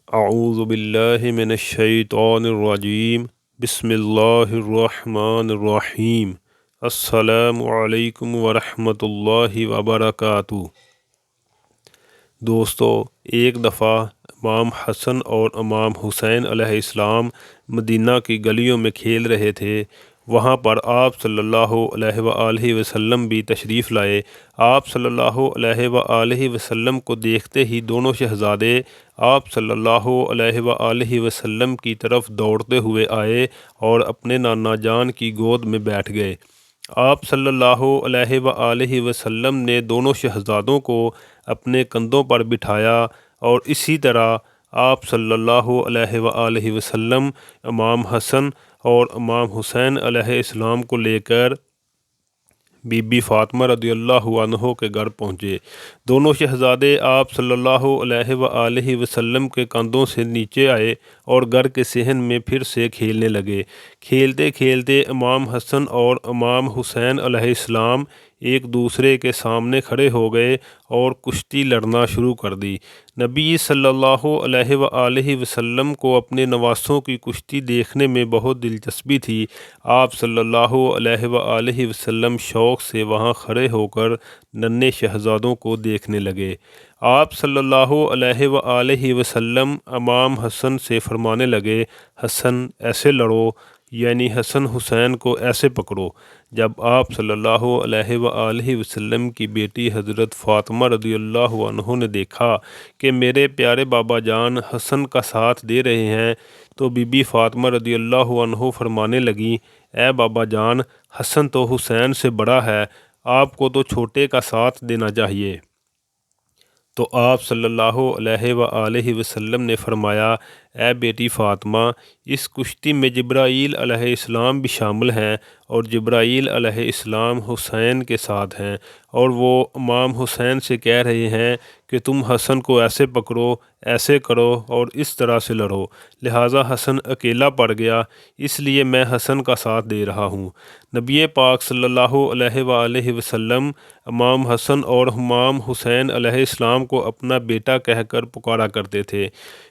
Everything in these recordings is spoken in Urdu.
اعوذ باللہ من الشیطان الرجیم بسم اللہ الرحمن الرحیم السلام علیکم ورحمۃ اللہ وبرکاتہ۔ دوستو، ایک دفعہ امام حسن اور امام حسین علیہ السلام مدینہ کی گلیوں میں کھیل رہے تھے۔ وہاں پر آپ صلی اللہ علیہ وآلہ وسلم بھی تشریف لائے۔ آپ صلی اللہ علیہ وآلہ وسلم کو دیکھتے ہی دونوں شہزادے آپ صلی اللہ علیہ وآلہ وسلم کی طرف دوڑتے ہوئے آئے اور اپنے نانا جان کی گود میں بیٹھ گئے۔ آپ صلی اللہ علیہ وآلہ وسلم نے دونوں شہزادوں کو اپنے کندھوں پر بٹھایا اور اسی طرح آپ صلی اللہ علیہ وآلہ وسلم امام حسن اور امام حسین علیہ السلام کو لے کر بی بی فاطمہ رضی اللہ عنہ کے گھر پہنچے۔ دونوں شہزادے آپ صلی اللہ علیہ وآلہ وسلم کے کندھوں سے نیچے آئے اور گھر کے صحن میں پھر سے کھیلنے لگے۔ کھیلتے کھیلتے امام حسن اور امام حسین علیہ السلام ایک دوسرے کے سامنے کھڑے ہو گئے اور کشتی لڑنا شروع کر دی۔ نبی صلی اللہ علیہ وآلہ وسلم کو اپنے نواسوں کی کشتی دیکھنے میں بہت دلچسپی تھی۔ آپ صلی اللہ علیہ وآلہ وسلم شوق سے وہاں کھڑے ہو کر ننھے شہزادوں کو دیکھنے لگے۔ آپ صلی اللہ علیہ وآلہ وسلم امام حسن سے فرمانے لگے، حسن ایسے لڑو، یعنی حسن حسین کو ایسے پکڑو۔ جب آپ صلی اللہ علیہ وآلہ وسلم کی بیٹی حضرت فاطمہ رضی اللہ عنہ نے دیکھا کہ میرے پیارے بابا جان حسن کا ساتھ دے رہے ہیں تو بی بی فاطمہ رضی اللہ عنہ فرمانے لگیں، اے بابا جان، حسن تو حسین سے بڑا ہے، آپ کو تو چھوٹے کا ساتھ دینا چاہیے۔ تو آپ صلی اللہ علیہ وآلہ وسلم نے فرمایا، اے بیٹی فاطمہ، اس کشتی میں جبرائیل علیہ السلام بھی شامل ہیں اور جبرائیل علیہ السلام حسین کے ساتھ ہیں، اور وہ امام حسین سے کہہ رہے ہیں کہ تم حسن کو ایسے پکڑو، ایسے کرو اور اس طرح سے لڑو، لہٰذا حسن اکیلا پڑ گیا، اس لیے میں حسن کا ساتھ دے رہا ہوں۔ نبی پاک صلی اللہ علیہ وآلہ وسلم امام حسن اور امام حسین علیہ السلام کو اپنا بیٹا کہہ کر پکارا کرتے تھے۔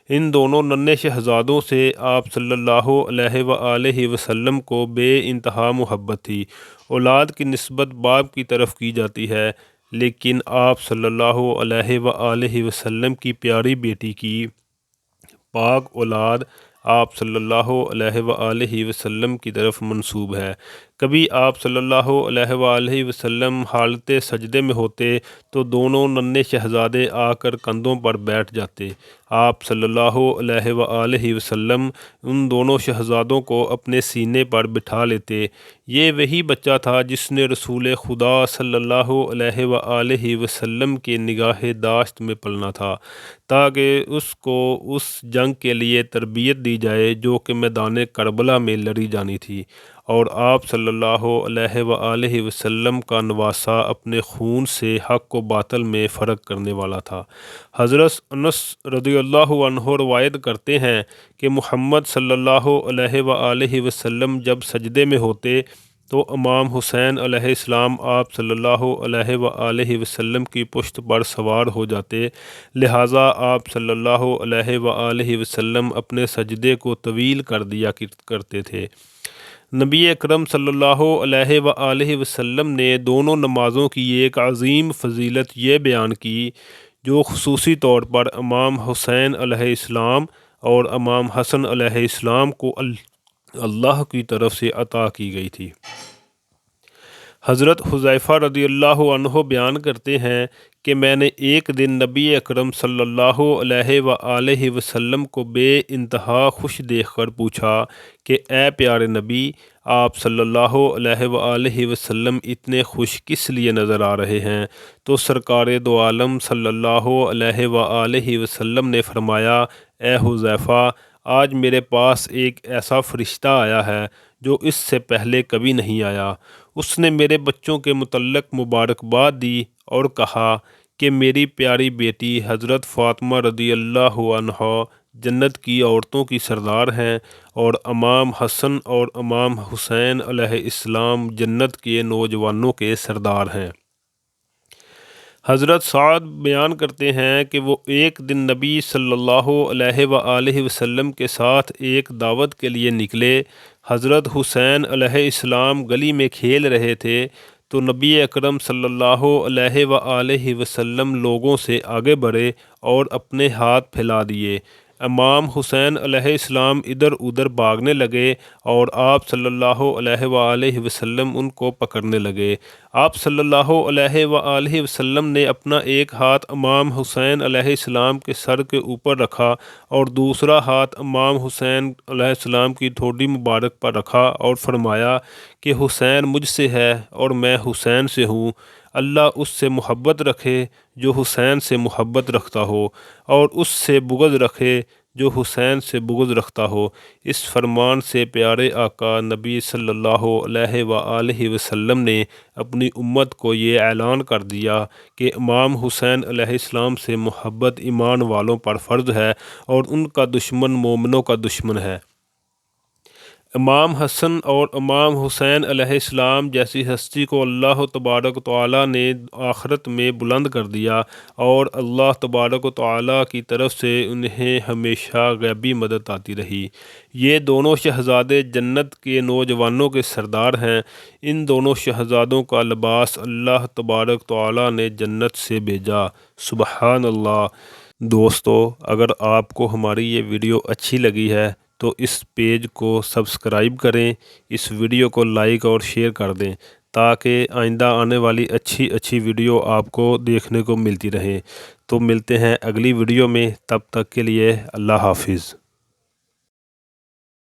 ان دونوں ننھے شہزادوں سے آپ صلی اللہ علیہ وآلہ وسلم کو بے انتہا محبت تھی۔ اولاد کی نسبت باپ کی طرف کی جاتی ہے، لیکن آپ صلی اللہ علیہ وآلہ وسلم کی پیاری بیٹی کی پاک اولاد آپ صلی اللہ علیہ وآلہ وسلم کی طرف منسوب ہے۔ کبھی آپ صلی اللہ علیہ وآلہ وسلم حالت سجدے میں ہوتے تو دونوں ننھے شہزادے آ کر کندھوں پر بیٹھ جاتے۔ آپ صلی اللہ علیہ وآلہ وسلم ان دونوں شہزادوں کو اپنے سینے پر بٹھا لیتے۔ یہ وہی بچہ تھا جس نے رسول خدا صلی اللہ علیہ وآلہ وسلم کے نگاہ داشت میں پلنا تھا، تاکہ اس کو اس جنگ کے لیے تربیت دی جائے جو کہ میدان کربلا میں لڑی جانی تھی، اور آپ صلی اللہ علیہ وآلہ وسلم کا نواسہ اپنے خون سے حق و باطل میں فرق کرنے والا تھا۔ حضرت انس رضی اللہ عنہ روایت کرتے ہیں کہ محمد صلی اللہ علیہ وآلہ وسلم جب سجدے میں ہوتے تو امام حسین علیہ السلام آپ صلی اللہ علیہ وآلہ وسلم کی پشت پر سوار ہو جاتے، لہٰذا آپ صلی اللہ علیہ وآلہ وسلم اپنے سجدے کو طویل کر دیا کرتے تھے۔ نبی اکرم صلی اللہ علیہ وآلہ وسلم نے دونوں نمازوں کی ایک عظیم فضیلت یہ بیان کی جو خصوصی طور پر امام حسین علیہ السلام اور امام حسن علیہ السلام کو اللہ کی طرف سے عطا کی گئی تھی۔ حضرت حذیفہ رضی اللہ عنہ بیان کرتے ہیں کہ میں نے ایک دن نبی اکرم صلی اللہ علیہ وآلہ وسلم کو بے انتہا خوش دیکھ کر پوچھا کہ اے پیارے نبی، آپ صلی اللہ علیہ وآلہ وسلم اتنے خوش کس لیے نظر آ رہے ہیں؟ تو سرکار دو عالم صلی اللہ علیہ وآلہ وسلم نے فرمایا، اے حذیفہ، آج میرے پاس ایک ایسا فرشتہ آیا ہے جو اس سے پہلے کبھی نہیں آیا۔ اس نے میرے بچوں کے متعلق مبارکباد دی اور کہا کہ میری پیاری بیٹی حضرت فاطمہ رضی اللہ عنہا جنت کی عورتوں کی سردار ہیں، اور امام حسن اور امام حسین علیہ السلام جنت کے نوجوانوں کے سردار ہیں۔ حضرت سعد بیان کرتے ہیں کہ وہ ایک دن نبی صلی اللہ علیہ وآلہ وسلم کے ساتھ ایک دعوت کے لیے نکلے۔ حضرت حسین علیہ السلام گلی میں کھیل رہے تھے تو نبی اکرم صلی اللہ علیہ وآلہ وسلم لوگوں سے آگے بڑھے اور اپنے ہاتھ پھیلا دیے۔ امام حسین علیہ السلام ادھر ادھر بھاگنے لگے اور آپ صلی اللہ علیہ وآلہ وسلم ان کو پکڑنے لگے۔ آپ صلی اللہ علیہ وآلہ وسلم نے اپنا ایک ہاتھ امام حسین علیہ السلام کے سر کے اوپر رکھا اور دوسرا ہاتھ امام حسین علیہ السلام کی ٹھوڈی مبارک پر رکھا اور فرمایا کہ حسین مجھ سے ہے اور میں حسین سے ہوں۔ اللہ اس سے محبت رکھے جو حسین سے محبت رکھتا ہو، اور اس سے بغض رکھے جو حسین سے بغض رکھتا ہو۔ اس فرمان سے پیارے آقا نبی صلی اللہ علیہ وآلہ وسلم نے اپنی امت کو یہ اعلان کر دیا کہ امام حسین علیہ السلام سے محبت ایمان والوں پر فرض ہے اور ان کا دشمن مومنوں کا دشمن ہے۔ امام حسن اور امام حسین علیہ السلام جیسی ہستی کو اللہ تبارک و تعالیٰ نے آخرت میں بلند کر دیا، اور اللہ تبارک و تعالیٰ کی طرف سے انہیں ہمیشہ غیبی مدد آتی رہی۔ یہ دونوں شہزادے جنت کے نوجوانوں کے سردار ہیں۔ ان دونوں شہزادوں کا لباس اللہ تبارک و تعالیٰ نے جنت سے بھیجا۔ سبحان اللہ۔ دوستو، اگر آپ کو ہماری یہ ویڈیو اچھی لگی ہے تو اس پیج کو سبسکرائب کریں، اس ویڈیو کو لائک اور شیئر کر دیں تاکہ آئندہ آنے والی اچھی ویڈیو آپ کو دیکھنے کو ملتی رہیں۔ تو ملتے ہیں اگلی ویڈیو میں، تب تک کے لیے اللہ حافظ۔